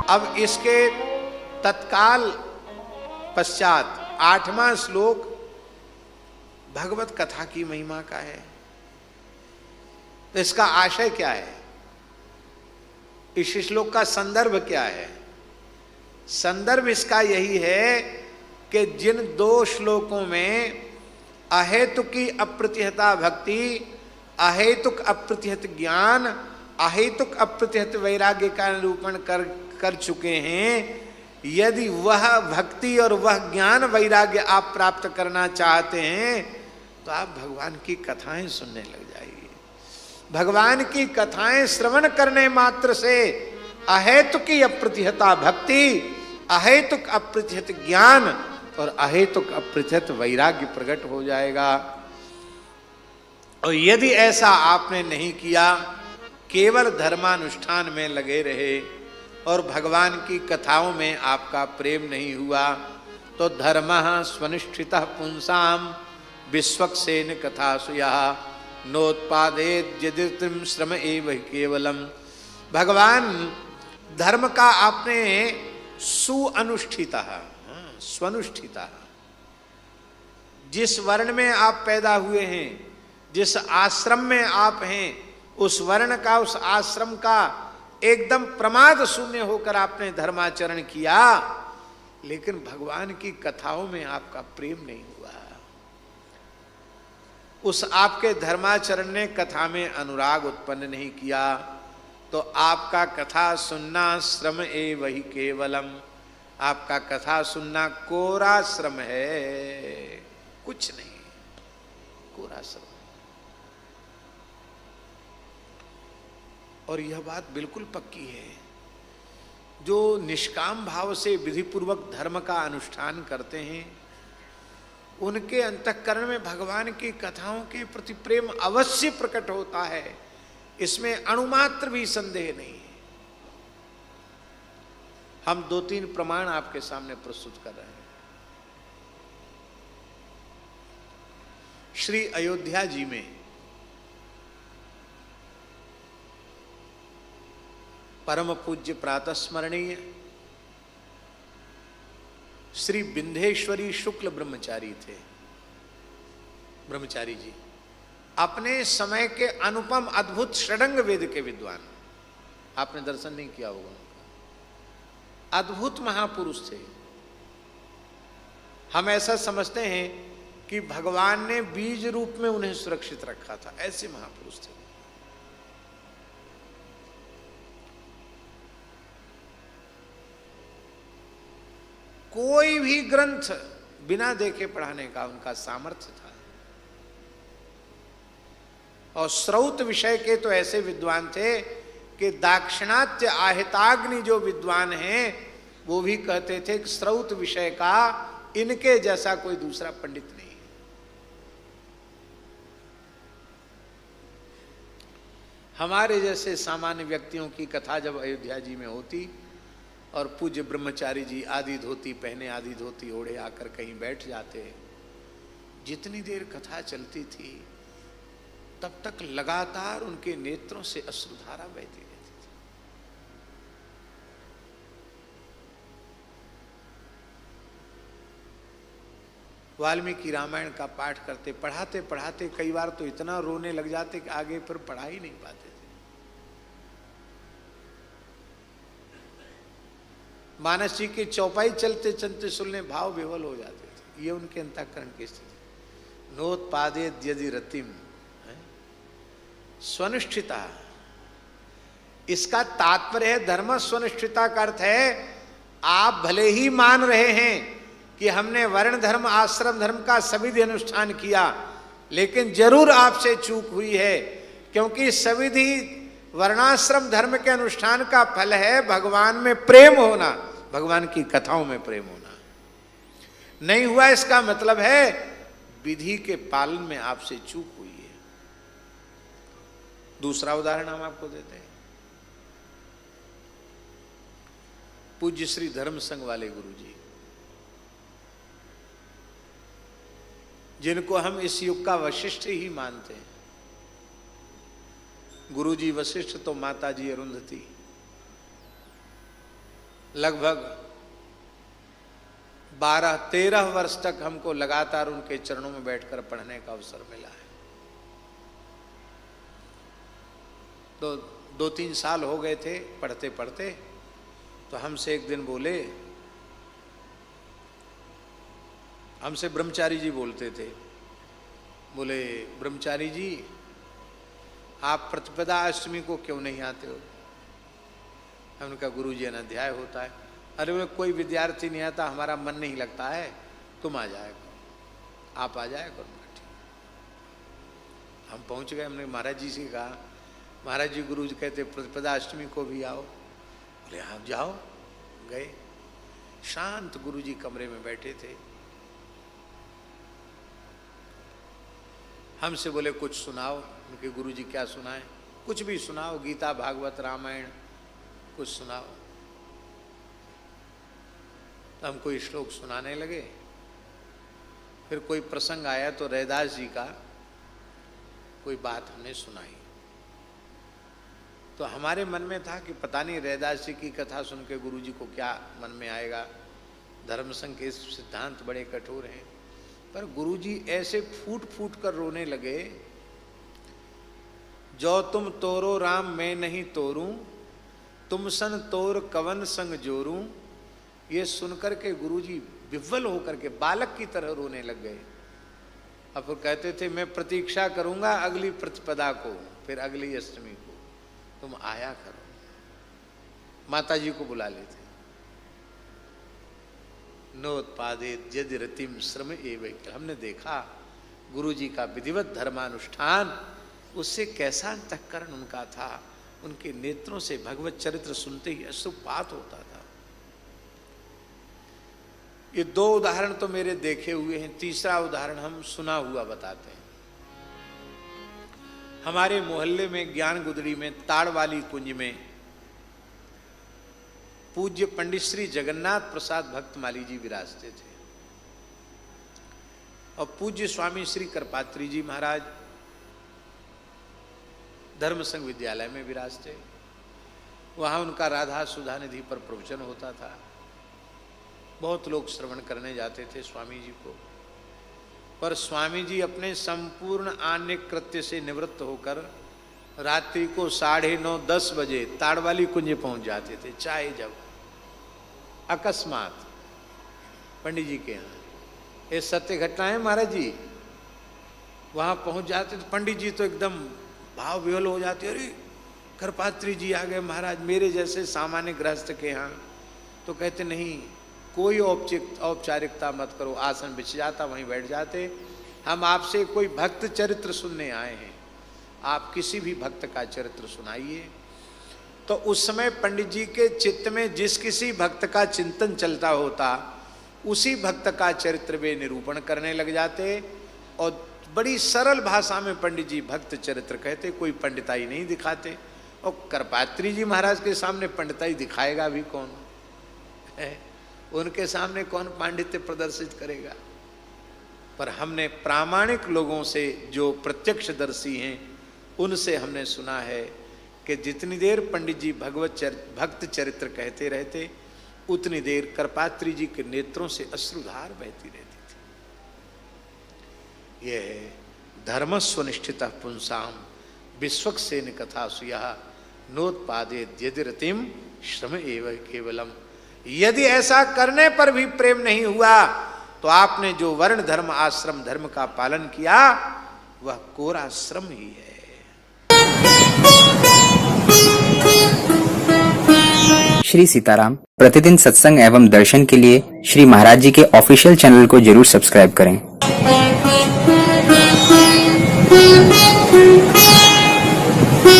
अब इसके तत्काल पश्चात 8वां श्लोक भगवत कथा की महिमा का है। तो इसका आशय क्या है? इस श्लोक का संदर्भ क्या है? संदर्भ इसका यही है कि जिन 2 श्लोकों में अहेतुक की अप्रतिहता भक्ति, अहेतुक अप्रतिहत ज्ञान, अहेतुक अप्रतिहत वैराग्य का निरूपण कर चुके हैं, यदि वह भक्ति और वह ज्ञान वैराग्य आप प्राप्त करना चाहते हैं तो आप भगवान की कथाएं सुनने लग जाइए। भगवान की कथाएं श्रवण करने मात्र से अहेतुक अप्रतिहता भक्ति, अहेतुक अप्रतिहत ज्ञान और अहेतुक अप्रतिहत वैराग्य प्रकट हो जाएगा। और यदि ऐसा आपने नहीं किया, केवल धर्मानुष्ठान में लगे रहे और भगवान की कथाओं में आपका प्रेम नहीं हुआ, तो धर्मः स्वनिष्ठितः पुंसाम विश्वक्सेन कथासुया नोत्पादेत यदिर्तिम श्रम एव केवलम। भगवान धर्म का आपने सुअनुष्ठितः, स्वनुष्ठितः, जिस वर्ण में आप पैदा हुए हैं, जिस आश्रम में आप हैं, उस वर्ण का, उस आश्रम का एकदम प्रमाद शून्य होकर आपने धर्माचरण किया, लेकिन भगवान की कथाओं में आपका प्रेम नहीं हुआ। उस आपके धर्माचरण ने कथा में अनुराग उत्पन्न नहीं किया, तो आपका कथा सुनना श्रम एव ही केवलम, आपका कथा सुनना कोरा श्रम है, कुछ नहीं, कोरा श्रम। और यह बात बिल्कुल पक्की है, जो निष्काम भाव से विधिपूर्वक धर्म का अनुष्ठान करते हैं, उनके अंतःकरण में भगवान की कथाओं के प्रति प्रेम अवश्य प्रकट होता है, इसमें अणुमात्र भी संदेह नहीं है। हम 2-3 प्रमाण आपके सामने प्रस्तुत कर रहे हैं। श्री अयोध्या जी में परम पूज्य प्रातः स्मरणीय श्री विंध्येश्वरी शुक्ल ब्रह्मचारी थे। ब्रह्मचारी जी अपने समय के अनुपम अद्भुत षडंग वेद के विद्वान, आपने दर्शन नहीं किया होगा उनका, अद्भुत महापुरुष थे। हम ऐसा समझते हैं कि भगवान ने बीज रूप में उन्हें सुरक्षित रखा था, ऐसे महापुरुष थे। कोई भी ग्रंथ बिना देखे पढ़ाने का उनका सामर्थ्य था। और श्रौत विषय के तो ऐसे विद्वान थे कि दाक्षिणात्य आहिताग्नि जो विद्वान हैं वो भी कहते थे कि श्रौत विषय का इनके जैसा कोई दूसरा पंडित नहीं है। हमारे जैसे सामान्य व्यक्तियों की कथा जब अयोध्या जी में होती और पूज्य ब्रह्मचारी जी आदि धोती पहने, आदि धोती ओढ़े आकर कहीं बैठ जाते, जितनी देर कथा चलती थी तब तक लगातार उनके नेत्रों से अश्रुधारा बहती रहती थी। वाल्मीकि रामायण का पाठ करते, पढ़ाते पढ़ाते कई बार तो इतना रोने लग जाते कि आगे फिर पढ़ा ही नहीं पाते थे। मानस जी की चौपाई चलते चलते सुनने भाव विवल हो जाते थे। ये उनके अंतःकरण की स्थिति। नोत्पादेत यदि रतिम स्वनिष्ठिता, इसका तात्पर्य है धर्म स्वनिष्ठिता का अर्थ है आप भले ही मान रहे हैं कि हमने वर्ण धर्म आश्रम धर्म का सविधि अनुष्ठान किया, लेकिन जरूर आपसे चूक हुई है, क्योंकि सविधि वर्णाश्रम धर्म के अनुष्ठान का फल है भगवान में प्रेम होना, भगवान की कथाओं में प्रेम होना। नहीं हुआ इसका मतलब है विधि के पालन में आपसे चूक हुई है। दूसरा उदाहरण हम आपको देते हैं। पूज्य श्री धर्म संघ वाले गुरु जी, जिनको हम इस युग का वशिष्ठ ही मानते हैं। गुरु जी वशिष्ठ तो माता जी अरुंधति। लगभग 12-13 वर्ष तक हमको लगातार उनके चरणों में बैठकर पढ़ने का अवसर मिला है। तो 2-3 साल हो गए थे पढ़ते पढ़ते, तो हमसे एक दिन बोले, हमसे ब्रह्मचारी जी बोलते थे, बोले ब्रह्मचारी जी आप प्रतिपदा अष्टमी को क्यों नहीं आते हो? हमने कहा गुरु जी अध्याय होता है। अरे बोले कोई विद्यार्थी नहीं आता, हमारा मन नहीं लगता है, तुम आ जाया करो, आप आ जाया करो। ठीक। हम पहुंच गए, हमने महाराज जी से कहा, महाराज जी गुरु जी कहते प्रतिपदा अष्टमी को भी आओ। बोले आप जाओ। गए, शांत गुरु जी कमरे में बैठे थे। हमसे बोले कुछ सुनाओ। उनके गुरु जी क्या सुनाए? कुछ भी सुनाओ, गीता भागवत रामायण कुछ सुनाओ। तो हम कोई श्लोक सुनाने लगे। फिर कोई प्रसंग आया तो रैदास जी का कोई बात हमने सुनाई। तो हमारे मन में था कि पता नहीं रैदास जी की कथा सुन के गुरु जी को क्या मन में आएगा। धर्म संघ के सिद्धांत बड़े कठोर हैं, पर गुरु जी ऐसे फूट फूट कर रोने लगे, जो तुम तोरो राम मैं नहीं तोरूं, तुम सन तोर कवन संग जोरूं। ये सुनकर के गुरुजी विह्वल होकर के बालक की तरह रोने लग गए। अब फिर कहते थे मैं प्रतीक्षा करूंगा अगली प्रतिपदा को, फिर अगली अष्टमी को तुम आया करो। माता जी को बुला लेते। नोत्पादित यदि रतिम श्रम एवं। हमने देखा गुरु जी का विधिवत धर्मानुष्ठान, उससे कैसा अंतःकरण उनका था। उनके नेत्रों से भगवत चरित्र सुनते ही अश्रुपात होता था। ये 2 उदाहरण तो मेरे देखे हुए हैं, तीसरा उदाहरण हम सुना हुआ बताते हैं। हमारे मोहल्ले में ज्ञान गुदड़ी में ताड़ वाली कुंज में पूज्य पंडित श्री जगन्नाथ प्रसाद भक्त माली जी विराजते थे, और पूज्य स्वामी श्री करपात्री जी महाराज धर्म संघ विद्यालय में विराजते। वहाँ उनका राधा सुधा निधि पर प्रवचन होता था। बहुत लोग श्रवण करने जाते थे स्वामी जी को, पर स्वामी जी अपने संपूर्ण आन्य कृत्य से निवृत्त होकर रात्रि को 9:30-10 बजे ताड़वाली कुंज पहुंच जाते थे। चाहे जब अकस्मात पंडित जी के यहाँ, ये सत्य घटना है महाराज जी, वहाँ पहुंच जाते तो पंडित जी तो एकदम भाव विह्वल हो जाते, अरे करपात्री जी आ गए महाराज मेरे जैसे सामान्य गृहस्थ के यहाँ। तो कहते नहीं, कोई औपचारिकता मत करो, आसन बिछ जाता, वहीं बैठ जाते। हम आपसे कोई भक्त चरित्र सुनने आए हैं, आप किसी भी भक्त का चरित्र सुनाइए। तो उस समय पंडित जी के चित्त में जिस किसी भक्त का चिंतन चलता होता, उसी भक्त का चरित्र वे निरूपण करने लग जाते। और बड़ी सरल भाषा में पंडित जी भक्त चरित्र कहते, कोई पंडिताई नहीं दिखाते। और करपात्री जी महाराज के सामने पंडिताई दिखाएगा भी कौन है? उनके सामने कौन पांडित्य प्रदर्शित करेगा? पर हमने प्रामाणिक लोगों से जो प्रत्यक्षदर्शी हैं उनसे हमने सुना है कि जितनी देर पंडित जी भक्त चरित्र कहते रहते, उतनी देर करपात्री जी के नेत्रों से अश्रुधार बहती रहती थी। यह है धर्मस्वनिष्ठित पुंसाम विश्वक्सेन कथा सुया नोत्पादित यदि रतिम श्रम एव केवलम। यदि ऐसा करने पर भी प्रेम नहीं हुआ तो आपने जो वर्ण धर्म आश्रम धर्म का पालन किया वह कोरा श्रम ही है। श्री सीताराम प्रतिदिन सत्संग एवं दर्शन के लिए श्री महाराज जी के ऑफिशियल चैनल को जरूर सब्सक्राइब करें।